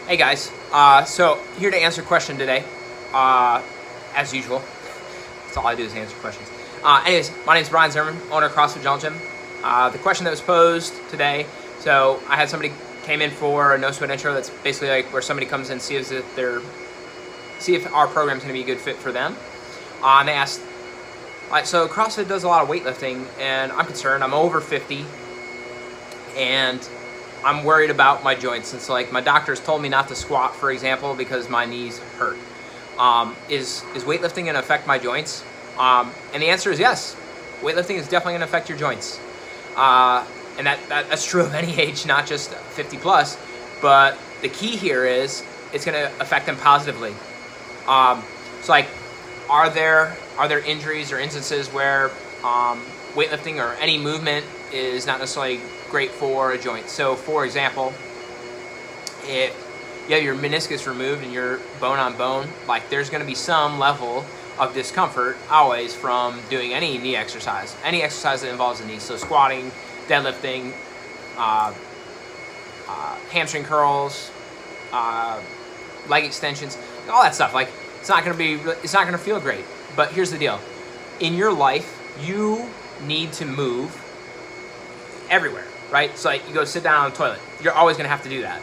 Hey guys, so here to answer a question today, as usual. That's all I do is answer questions. Anyways, my name is Brian Zimmerman, owner of CrossFit Jungle Gym. The question that was posed today, so I had somebody came in for a no sweat intro. That's basically like where somebody comes in and see if our program's going to be a good fit for them. And they asked, so CrossFit does a lot of weightlifting, and I'm concerned. I'm over 50, and I'm worried about my joints. And so like my doctors told me not to squat, for example, because my knees hurt. Is weightlifting gonna affect my joints? And the answer is yes. Weightlifting is definitely gonna affect your joints. And that's true of any age, not just 50 plus. But the key here is it's gonna affect them positively. So like, are there injuries or instances where weightlifting or any movement is not necessarily great for a joint? So for example, if you have your meniscus removed and you're bone on bone, like there's going to be some level of discomfort always from doing any knee exercise, any exercise that involves the knee. So squatting, deadlifting, hamstring curls, leg extensions, all that stuff. Like it's not going to feel great. But here's the deal: in your life, you need to move everywhere, right? So like you go sit down on the toilet, you're always gonna have to do that,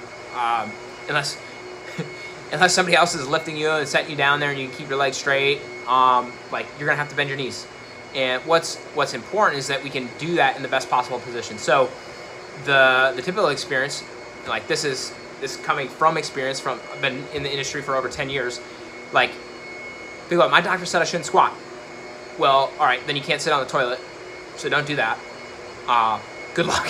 unless unless somebody else is lifting you and setting you down there and you can keep your legs straight. Like you're gonna have to bend your knees. And what's important is that we can do that in the best possible position. So the typical experience, like this is coming from experience. I've been in the industry for over 10 years. Like, think about it, my doctor said I shouldn't squat. Well, all right, then you can't sit on the toilet, so don't do that. Good luck.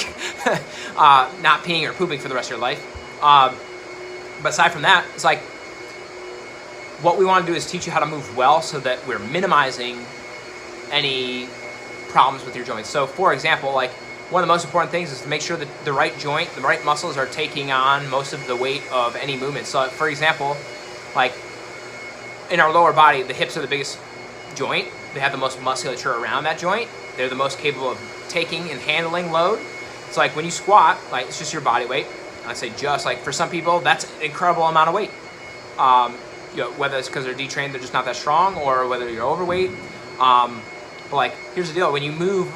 Not peeing or pooping for the rest of your life. But aside from that, it's like what we want to do is teach you how to move well so that we're minimizing any problems with your joints. So for example, like one of the most important things is to make sure that the right joint, the right muscles are taking on most of the weight of any movement. So for example, like in our lower body, the hips are the biggest joint. They have the most musculature around that joint. They're the most capable of taking and handling load. So like when you squat, like it's just your body weight. And I say just, like for some people, that's an incredible amount of weight. Whether it's because they're detrained, they're just not that strong, or whether you're overweight. But like, here's the deal: when you move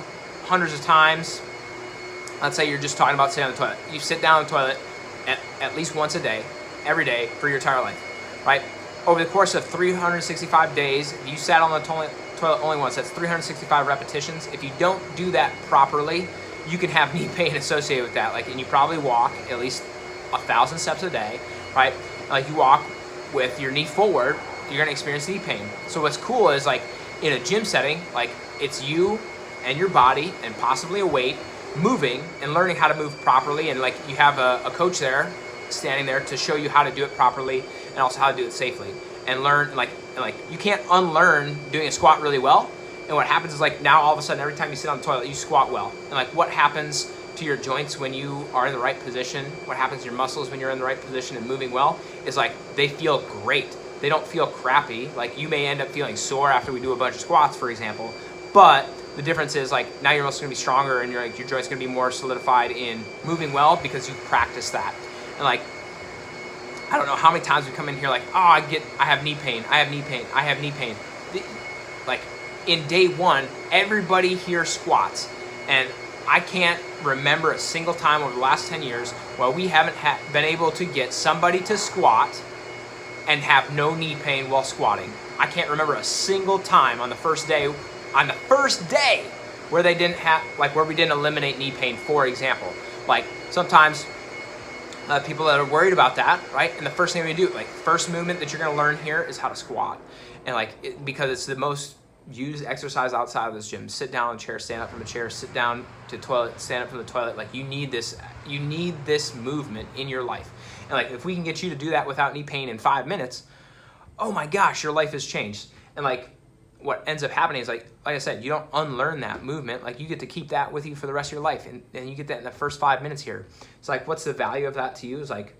hundreds of times, let's say you're just talking about sitting on the toilet. You sit down on the toilet at least once a day, every day for your entire life, right? Over the course of 365 days, if you sat on the toilet only once, that's 365 repetitions. If you don't do that properly, you can have knee pain associated with that. Like, and you probably walk at least 1,000 steps a day, right? Like you walk with your knee forward, you're gonna experience knee pain. So what's cool is like in a gym setting, like it's you and your body and possibly a weight moving and learning how to move properly. And like you have a coach there standing there to show you how to do it properly and also how to do it safely. And learn, like you can't unlearn doing a squat really well. And what happens is like now all of a sudden every time you sit on the toilet you squat well. And like what happens to your joints when you are in the right position, what happens to your muscles when you're in the right position and moving well, is like they feel great. They don't feel crappy. Like you may end up feeling sore after we do a bunch of squats, for example, but the difference is like now your muscles are gonna be stronger and your joints gonna be more solidified in moving well because you practice that. And like, I don't know how many times we come in here like, oh, I have knee pain, I have knee pain, I have knee pain. Like in day one, everybody here squats, and I can't remember a single time over the last 10 years where we haven't been able to get somebody to squat and have no knee pain while squatting. I can't remember a single time on the first day where they didn't have, like where we didn't eliminate knee pain, for example. Like sometimes people that are worried about that, right? And the first thing we do, like first movement that you're gonna learn here is how to squat. And like, because it's the most used exercise outside of this gym. Sit down in a chair, stand up from a chair, sit down to toilet, stand up from the toilet. Like you need this movement in your life. And like, if we can get you to do that without knee pain in 5 minutes, oh my gosh, your life has changed. And like, what ends up happening is like I said, you don't unlearn that movement. Like you get to keep that with you for the rest of your life. And you get that in the first 5 minutes here. It's like, what's the value of that to you? Is like,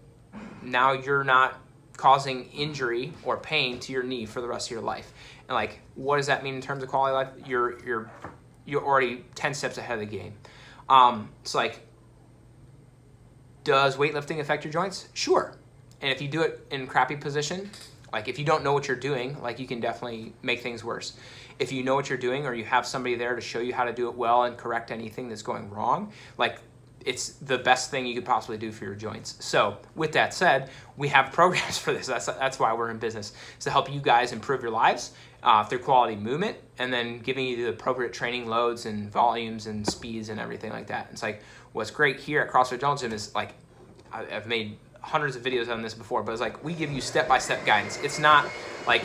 now you're not causing injury or pain to your knee for the rest of your life. And like, what does that mean in terms of quality of life? You're already 10 steps ahead of the game. It's like, does weightlifting affect your joints? Sure. And if you do it in crappy position, like if you don't know what you're doing, like you can definitely make things worse. If you know what you're doing or you have somebody there to show you how to do it well and correct anything that's going wrong, like it's the best thing you could possibly do for your joints. So with that said, we have programs for this. That's why we're in business, is to help you guys improve your lives through quality movement, and then giving you the appropriate training loads and volumes and speeds and everything like that. It's like what's great here at CrossFit Jungle Gym is like I've made hundreds of videos on this before, but it's like we give you step-by-step guidance. It's not like,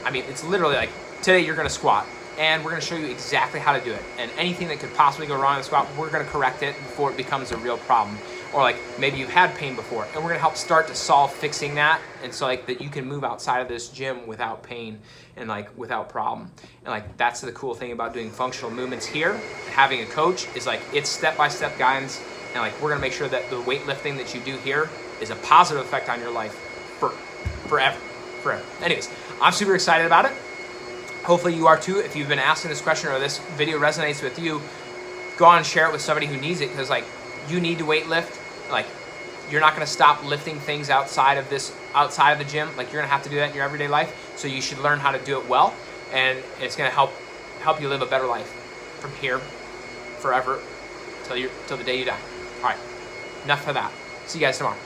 I mean, it's literally like today you're going to squat, and we're going to show you exactly how to do it. And anything that could possibly go wrong in the squat, we're going to correct it before it becomes a real problem. Or like maybe you've had pain before, and we're going to help start to solve fixing that, and so like that you can move outside of this gym without pain and like without problem. And like that's the cool thing about doing functional movements here. Having a coach is like it's step-by-step guidance, and like we're going to make sure that the weightlifting that you do here is a positive effect on your life forever. Anyways, I'm super excited about it. Hopefully you are too. If you've been asking this question or this video resonates with you, go on and share it with somebody who needs it, because like you need to weight lift. Like you're not going to stop lifting things outside of the gym. Like you're going to have to do that in your everyday life. So you should learn how to do it well, and it's going to help you live a better life from here forever till the day you die. All right, enough of that. See you guys tomorrow.